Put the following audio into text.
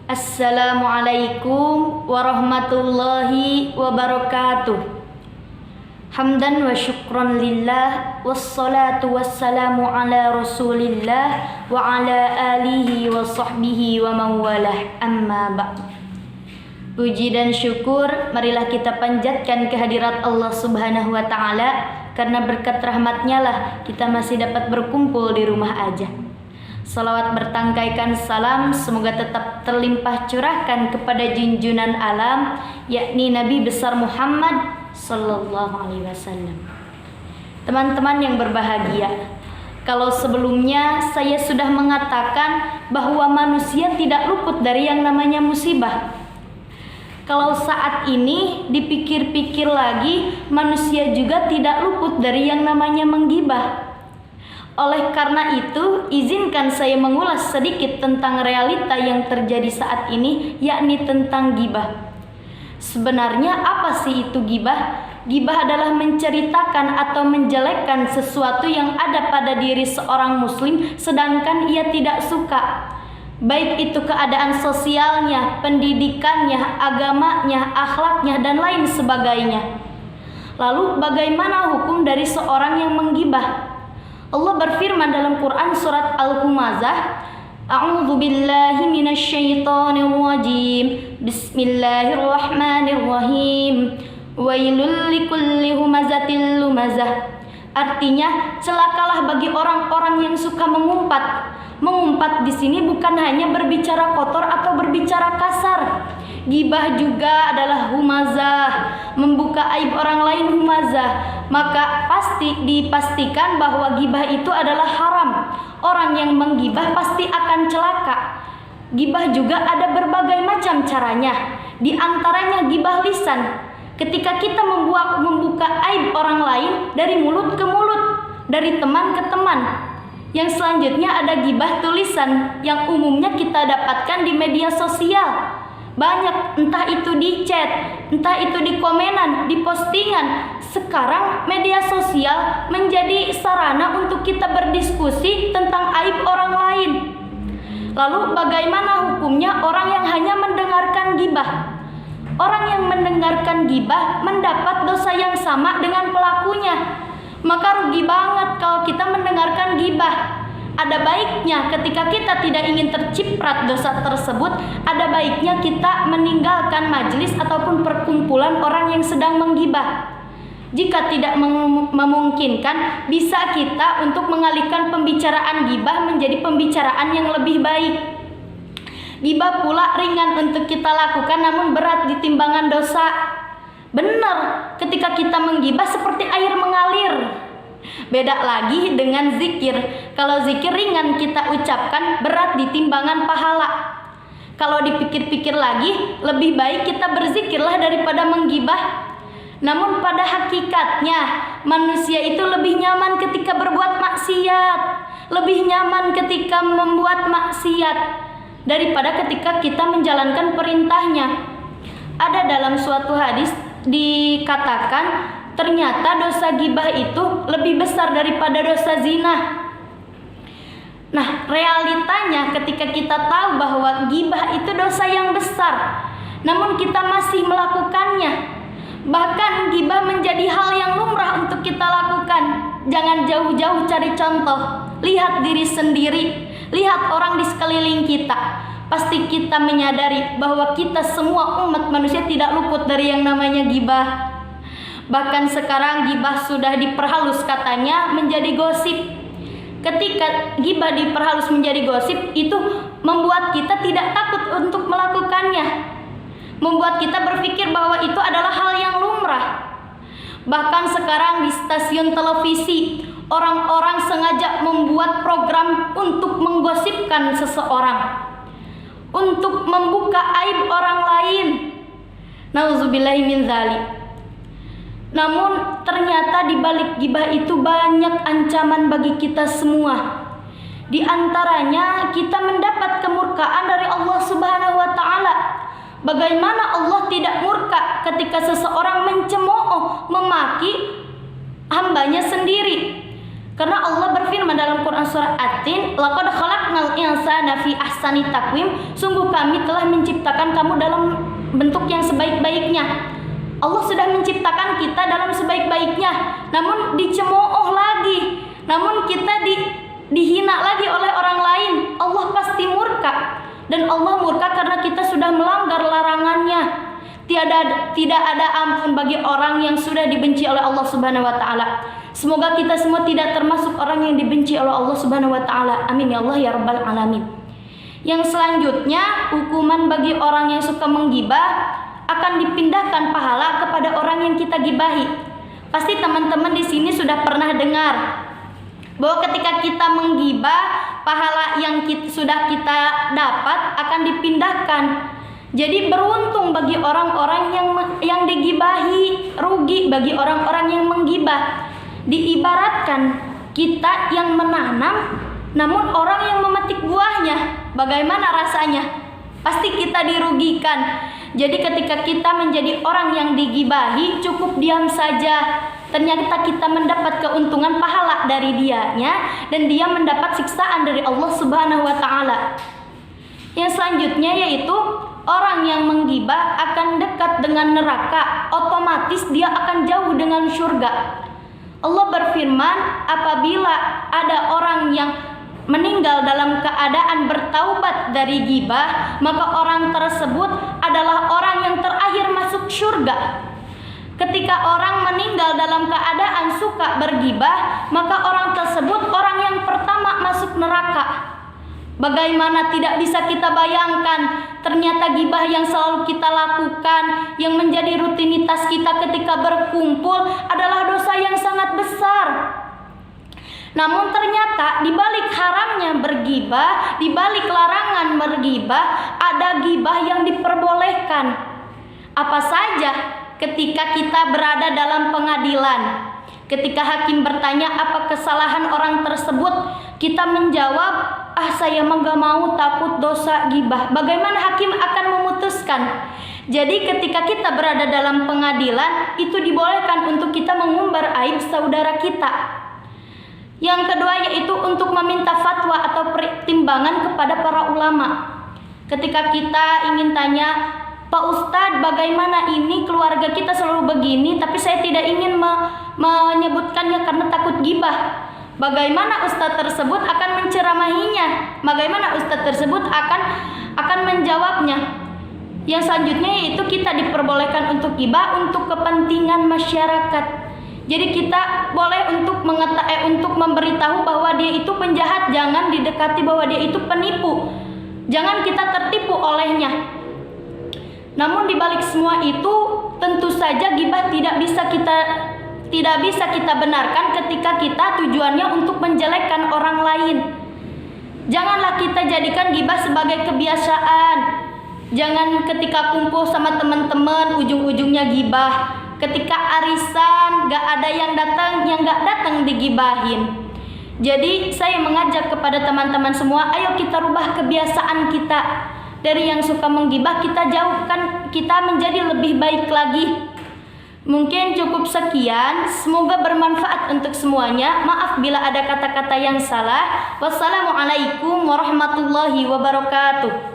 Assalamualaikum warahmatullahi wabarakatuh. Hamdan wa syukran lillah, wassalatu wassalamu ala rasulillah wa ala alihi wa sahbihi wa mawalah, amma ba'd. Puji dan syukur marilah kita panjatkan kehadirat Allah subhanahu wa ta'ala, karena berkat rahmatnya lah kita masih dapat berkumpul di rumah aja. Salawat bertangkaikan salam semoga tetap terlimpah curahkan kepada junjunan alam, yakni Nabi besar Muhammad sallallahu alaihi wasallam. Teman-teman yang berbahagia, kalau sebelumnya saya sudah mengatakan bahwa manusia tidak luput dari yang namanya musibah, kalau saat ini dipikir-pikir lagi, manusia juga tidak luput dari yang namanya menggibah. Oleh karena itu, izinkan saya mengulas sedikit tentang realita yang terjadi saat ini, yakni tentang gibah. Sebenarnya apa sih itu gibah? Gibah adalah menceritakan atau menjelekkan sesuatu yang ada pada diri seorang muslim sedangkan ia tidak suka. Baik itu keadaan sosialnya, pendidikannya, agamanya, akhlaknya, dan lain sebagainya. Lalu bagaimana hukum dari seorang yang menggibah? Allah berfirman dalam Quran surat Al-Humazah, A'udzu billahi minasyaitonir rajim. Bismillahirrahmanirrahim. Wailul likulli humazatil lumazah. Artinya, celakalah bagi orang-orang yang suka mengumpat. Mengumpat di sini bukan hanya berbicara kotor atau berbicara kasar. Gibah juga adalah humazah, membuka aib orang lain humazah. Maka dipastikan bahwa gibah itu adalah haram. Orang yang menggibah pasti akan celaka. Gibah juga ada berbagai macam caranya. Di antaranya gibah lisan. Ketika kita membuka aib orang lain dari mulut ke mulut, dari teman ke teman. Yang selanjutnya ada gibah tulisan yang umumnya kita dapatkan di media sosial. Banyak, entah itu di chat, entah itu di komenan, di postingan. Sekarang media sosial menjadi sarana untuk kita berdiskusi tentang aib orang lain. Lalu bagaimana hukumnya orang yang hanya mendengarkan gibah? Orang yang mendengarkan gibah mendapat dosa yang sama dengan pelakunya. Maka rugi banget kalau kita mendengarkan gibah. Ada baiknya ketika kita tidak ingin terciprat dosa tersebut, ada baiknya kita meninggalkan majelis ataupun perkumpulan orang yang sedang menggibah. Jika tidak memungkinkan, bisa kita untuk mengalihkan pembicaraan gibah menjadi pembicaraan yang lebih baik. Gibah pula ringan untuk kita lakukan namun berat di timbangan dosa. Benar, ketika kita menggibah seperti air mengalir. Beda lagi dengan zikir. Kalau zikir ringan kita ucapkan, berat di timbangan pahala. Kalau dipikir-pikir lagi, lebih baik kita berzikirlah daripada menggibah. Namun pada hakikatnya, manusia itu lebih nyaman ketika berbuat maksiat, lebih nyaman ketika membuat maksiat daripada ketika kita menjalankan perintahnya. Ada dalam suatu hadis dikatakan, ternyata dosa gibah itu lebih besar daripada dosa zina. Nah, realitanya ketika kita tahu bahwa gibah itu dosa yang besar, namun kita masih melakukannya. Bahkan gibah menjadi hal yang lumrah untuk kita lakukan. Jangan jauh-jauh cari contoh. Lihat diri sendiri, lihat orang di sekeliling kita. Pasti kita menyadari bahwa kita semua umat manusia tidak luput dari yang namanya gibah. Bahkan sekarang gibah sudah diperhalus katanya menjadi gosip. Ketika gibah diperhalus menjadi gosip, itu membuat kita tidak takut untuk melakukannya. Membuat kita berpikir bahwa itu adalah hal yang lumrah. Bahkan sekarang di stasiun televisi, orang-orang sengaja membuat program untuk menggosipkan seseorang, untuk membuka aib orang lain. Nauzubillahi min dzalik. Namun ternyata di balik gibah itu banyak ancaman bagi kita semua. Di antaranya kita mendapat kemurkaan dari Allah Subhanahu wa taala. Bagaimana Allah tidak murka ketika seseorang mencemooh, memaki hambanya sendiri? Karena Allah berfirman dalam Quran surah At-Tin, "Laqad khalaqnal insana fi ahsani taqwim." Sungguh kami telah menciptakan kamu dalam bentuk yang sebaik-baiknya. Allah sudah menciptakan kita dalam sebaik-baiknya, namun dicemooh lagi, namun kita dihina lagi oleh orang lain. Allah pasti murka, dan Allah murka karena kita sudah melanggar larangannya. Tidak ada ampun bagi orang yang sudah dibenci oleh Allah Subhanahu wa taala. Semoga kita semua tidak termasuk orang yang dibenci oleh Allah Subhanahu wa taala. Amin ya Allah ya rabbal alamin. Yang selanjutnya, hukuman bagi orang yang suka menggibah akan dipindahkan pahala kepada orang yang kita gibahi. Pasti teman-teman di sini sudah pernah dengar bahwa ketika kita menggibah, pahala yang sudah kita dapat akan dipindahkan. Jadi beruntung bagi orang-orang yang digibahi, rugi bagi orang-orang yang menggibah. Diibaratkan kita yang menanam, namun orang yang memetik buahnya, bagaimana rasanya? Pasti kita dirugikan. Jadi ketika kita menjadi orang yang digibahi, cukup diam saja. Ternyata kita mendapat keuntungan pahala dari dianya, dan dia mendapat siksaan dari Allah Subhanahu wa taala. Yang selanjutnya yaitu orang yang menggibah akan dekat dengan neraka, otomatis dia akan jauh dengan surga. Allah berfirman, apabila ada orang yang meninggal dalam keadaan bertaubat dari gibah, maka orang tersebut adalah orang yang terakhir masuk surga. Ketika orang meninggal dalam keadaan suka bergibah, maka orang tersebut orang yang pertama masuk neraka. Bagaimana tidak bisa kita bayangkan, ternyata gibah yang selalu kita lakukan, yang menjadi rutinitas kita ketika berkumpul adalah dosa yang sangat besar. Namun ternyata di balik haramnya bergibah, di balik larangan bergibah, ada gibah yang diperbolehkan. Apa saja? Ketika kita berada dalam pengadilan, ketika hakim bertanya apa kesalahan orang tersebut, kita menjawab, saya mah gak mau, takut dosa gibah. Bagaimana hakim akan memutuskan? Jadi ketika kita berada dalam pengadilan, itu dibolehkan untuk kita mengumbar aib saudara kita. Yang kedua yaitu untuk meminta fatwa atau pertimbangan kepada para ulama. Ketika kita ingin tanya, Pak Ustadz, bagaimana ini keluarga kita selalu begini, tapi saya tidak ingin menyebutkannya karena takut gibah. Bagaimana ustadz tersebut akan menceramahinya? Bagaimana ustadz tersebut akan menjawabnya? Yang selanjutnya yaitu kita diperbolehkan untuk gibah untuk kepentingan masyarakat. Jadi kita boleh untuk memberitahu bahwa dia itu penjahat, jangan didekati, bahwa dia itu penipu. Jangan kita tertipu olehnya. Namun di balik semua itu, tentu saja gibah tidak bisa kita benarkan ketika kita tujuannya untuk menjelekkan orang lain. Janganlah kita jadikan gibah sebagai kebiasaan. Jangan ketika kumpul sama teman-teman ujung-ujungnya gibah. Ketika arisan gak ada yang gak datang digibahin. Jadi saya mengajak kepada teman-teman semua, ayo kita rubah kebiasaan kita. Dari yang suka menggibah kita jauhkan, kita menjadi lebih baik lagi. Mungkin cukup sekian, semoga bermanfaat untuk semuanya. Maaf bila ada kata-kata yang salah. Wassalamualaikum warahmatullahi wabarakatuh.